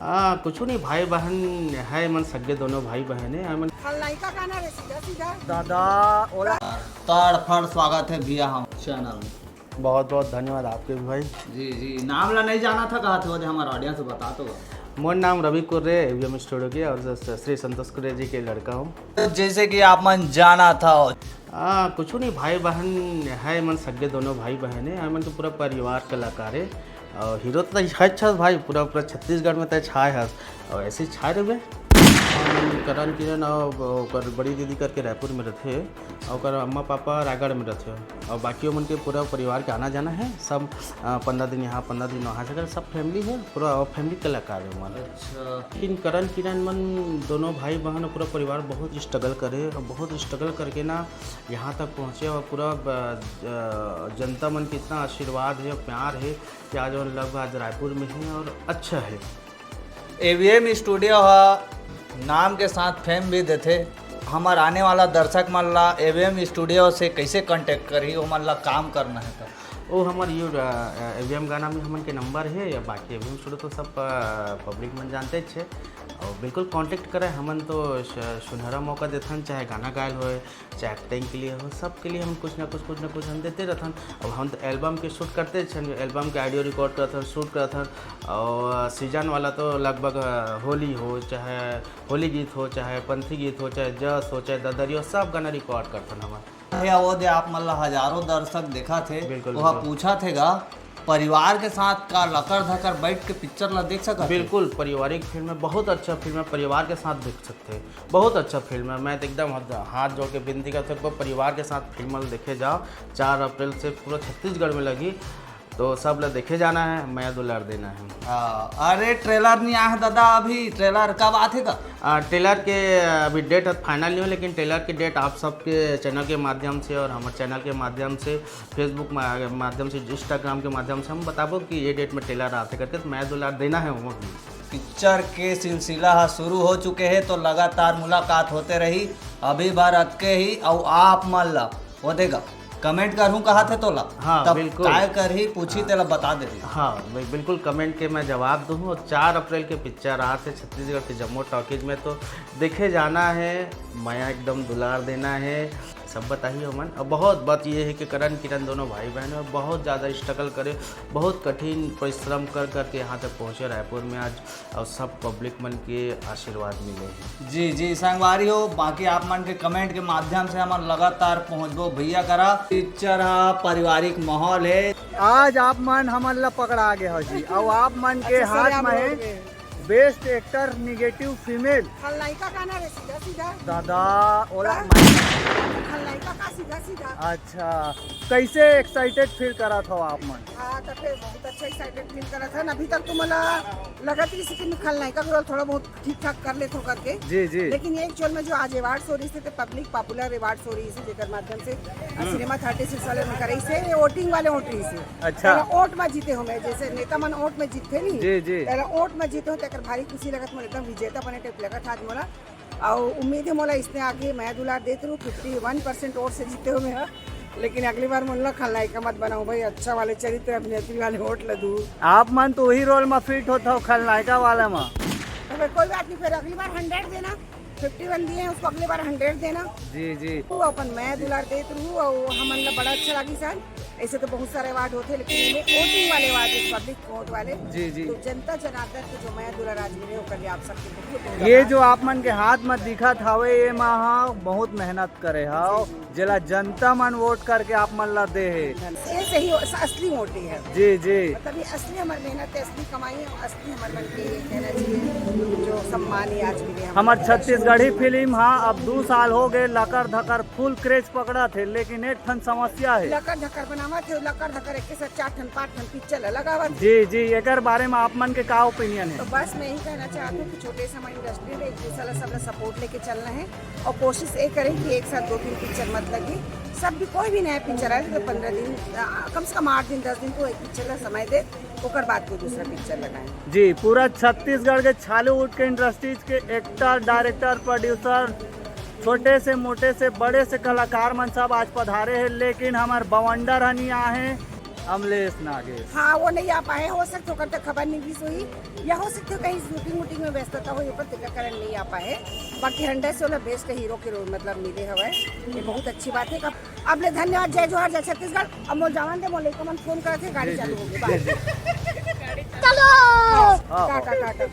कुछ नहीं भाई बहन है मन सगे दोनों भाई बहन है मन खलनायिका का नाम है सीधा सीधा दादा ओला तड़फड़ स्वागत है भैया हम चैनल में। बहुत बहुत धन्यवाद आपके भी भाई। जी जी नाम ला नहीं जाना था, कहा थे हमारे ऑडियंस से बता तो। मोर नाम रवि कुर्रे एवीएम स्टूडियो के और श्री संतोष कुर्रे जी के लड़का हूँ। जैसे कि आप मन जाना था कुछ नहीं भाई बहन है मन सगे दोनों भाई बहन है मन तो पूरा परिवार कलाकार है और हीरो तो है छस भाई पूरा पूरा छत्तीसगढ़ में तो छाए हस और ऐसे छाए रहे करण किरण और बड़ी दीदी करके रायपुर में रहते और अम्मा पापा रायगढ़ में रहते और बाकी मन के पूरा परिवार के आना जाना है सब 15 दिन यहाँ 15 दिन वहाँ से सब फैमिली है पूरा फैमिली कलाकार है मन। अच्छा लेकिन करण किरण मन दोनों भाई बहन और पूरा परिवार बहुत स्ट्रगल करे और बहुत स्ट्रगल करके ना यहाँ तक पहुँचे और पूरा जनता मन के इतना आशीर्वाद है और प्यार है कि आज लगभग आज रायपुर में है और अच्छा है। एवीएम स्टूडियो नाम के साथ फेम भी देते हमार आने वाला दर्शक मन ला एवीएम स्टूडियो से कैसे कांटेक्ट करी वो मन ला काम करना है वो हमारे ये एवीएम गाना में हमन के नंबर है या बाकी एवीएम स्टूडियो तो सब पब्लिक मन जानते छे और बिल्कुल कांटेक्ट करें हमन तो सुनहरा मौका देथन चाहे गाना गायल हो चाहे एक्टिंग के लिए हो सब के लिए हम कुछ ना कुछ हम देते रहथन। और हम तो एल्बम के शूट करते छन एल्बम के ऑडियो रिकॉर्ड करथन शूट करथन और सीजन वाला तो लगभग होली हो चाहे होली गीत हो चाहे पंथी गीत हो चाहे जस हो चाहे ददरी हो सब गाना रिकॉर्ड करथन हमारे। भैया वो दे आप मतलब हजारों दर्शक देखा थे बिल्कुल, वह बिल्कुल। पूछा थेगा परिवार के साथ का लकर धकर बैठ के पिक्चर ला देख सका। बिल्कुल पारिवारिक फिल्म है बहुत अच्छा फिल्म है परिवार के साथ देख सकते हैं बहुत अच्छा फिल्म है। मैं तो एकदम हाथ जोड़ के विनती करता हूँ परिवार के साथ फिल्म देखे जाओ 4 अप्रैल से पूरा छत्तीसगढ़ में लगी तो सब लोग देखे जाना है मैं दुलार देना है। अरे ट्रेलर नहीं आया है दादा अभी ट्रेलर कब आते का? ट्रेलर के अभी डेट फाइनल नहीं हो लेकिन ट्रेलर की डेट आप सबके चैनल के माध्यम से और हमारे चैनल के माध्यम से फेसबुक माध्यम से इंस्टाग्राम के माध्यम से हम बताबो कि ये डेट में ट्रेलर आते करके तो मैं दुलार देना है वो भी। पिक्चर के सिलसिला शुरू हो चुके हैं तो लगातार मुलाकात होते रही अभी बार अटके ही और आप मान ला वो देगा कमेंट करूँ कहा थे तो ला हाँ, तब बिल्कुल। काय कर ही पूछी तेला बता देती। हाँ मैं बिल्कुल कमेंट के मैं जवाब दूँ और 4 अप्रैल के पिक्चर आ थे छत्तीसगढ़ के जम्मू टॉकीज में तो देखे जाना है माया एकदम दुलार देना है सब बताइए मन। और बहुत बात ये है कि करण किरण दोनों भाई बहन में बहुत ज़्यादा स्ट्रगल करे बहुत कठिन परिश्रम कर करके यहाँ तक पहुँचे रायपुर में आज और सब पब्लिक मन के आशीर्वाद मिले हैं। जी जी संगवारी हो बाकी आप मन के कमेंट के माध्यम से हम लगातार पहुँचबो भैया करा पिक्चर पारिवारिक माहौल है। आज आप मन हमन ला पकड़ा गए हो जी और आप मन के हाथ में है बेस्ट एक्टर निगेटिव फीमेल खलनायिका का नाम है सीधा सीधा दादा ओला खलनायिका का सीधा सीधा। अच्छा कैसे एक्साइटेड फील करा था आप मन? हाँ तो फिर बहुत अच्छा एक्साइटेड फील करा था अभी तक तो मला लगा थी कि खलनायिका का रोल थोड़ा बहुत ठीक ठाक कर ले तो करके जी जी लेकिन एक चोल में जो आज अवार्ड हो रही थे पब्लिक पॉपुलर अवार्ड हो रही से जेकर माध्यम से सिनेमा 36 वाले में कराई से वोटिंग वाले वोट रही से अच्छा वोट में जीते हो मैं जैसे नेता मन वोट में जीते नहीं जी जी पहला वोट में जीते हो तेकर भारी खुशी लगत मोला एकदम विजेता बने टाइप लगत आज मोला और उम्मीद है मोला इसने आगे मैं दुलार देते रहूँ 51% वोट से जीते हो मैं लेकिन अगली बार मोला खलनायिका मत बनाऊं भाई अच्छा वाले चरित्र अभिनेत्री वाले वोट ल दूँ। आप मन तो वही रोल में फिट होता हो खलनायिका वाला में तो फिर कोई बात नहीं फिर अगली बार 100 देना 51 दिए हैं उसको अगली बार 100 देना जी जी वो अपन मैं दुलार देते रहूँ और हमन ला बड़ा अच्छा लगी सर। ऐसे तो बहुत सारे अवार्ड होते लेकिन ये वोटिंग वाले अवार्ड पब्लिक वोट वाले जी जी तो जनता जनार्दन के जो मैं दुलार आज मिले कर आप सबके बहुत ये जो आप मन के हाथ में दिखा था ये महा बहुत मेहनत करे हाओ जिला जनता मन वोट करके आप मन ला दे है ये सही असली वोटिंग है जी जी मतलब ये असली हमारी मेहनत है असली कमाई है असली हमारे मन के कहना चाहिए जो सम्मान है आज मिले हमार छत्तीसगढ़ी फिल्म हाँ अब 2 साल हो गए लकर धकर फुल क्रेज पकड़ा थे लेकिन एक ठन समस्या है लकर धकर बनावा थे लकर धकर एक साथ 4 ठन 5 ठन पिक्चर लगावा थे। जी जी एक बारे में आप मन के का ओपिनियन तो है? बस मैं यही कहना चाहती हूँ कि छोटे से हमारी इंडस्ट्री में एक दूसरा सब सपोर्ट लेके चलना है और कोशिश ये करें कि एक साथ 2-3 पिक्चर मत लगे सब भी कोई भी नया पिक्चर आए तो 15 दिन कम से कम 8 दिन 10 दिन को एक पिक्चर का समय दे ओकर बाद कोई दूसरा पिक्चर लगाएं। जी पूरा छत्तीसगढ़ के छालीवुड के इंडस्ट्रीज के एक्टर डायरेक्टर प्रोड्यूसर छोटे से मोटे से बड़े से कलाकार मन सब आज पधारे हैं लेकिन हमारे बवंडर हनी आए हैं अमलेश नागेश। हाँ वो नहीं आ पाए, हो सकते हो तक खबर नहीं भी सोई, या हो सकते हो कहीं शूटिंग वूटिंग में व्यस्तता हो, ऊपर टीकाकरण नहीं आ पाए। बाकी 100 से बेस्ट हीरो के रोल मतलब मिले हवे, ये बहुत अच्छी बात है। अब ले धन्यवाद, जय जोहार, जय छत्तीसगढ़। अब मोल जवान दे मोले को मन फोन करते, गाड़ी चालू हो गई, चलो टाटा टाटा।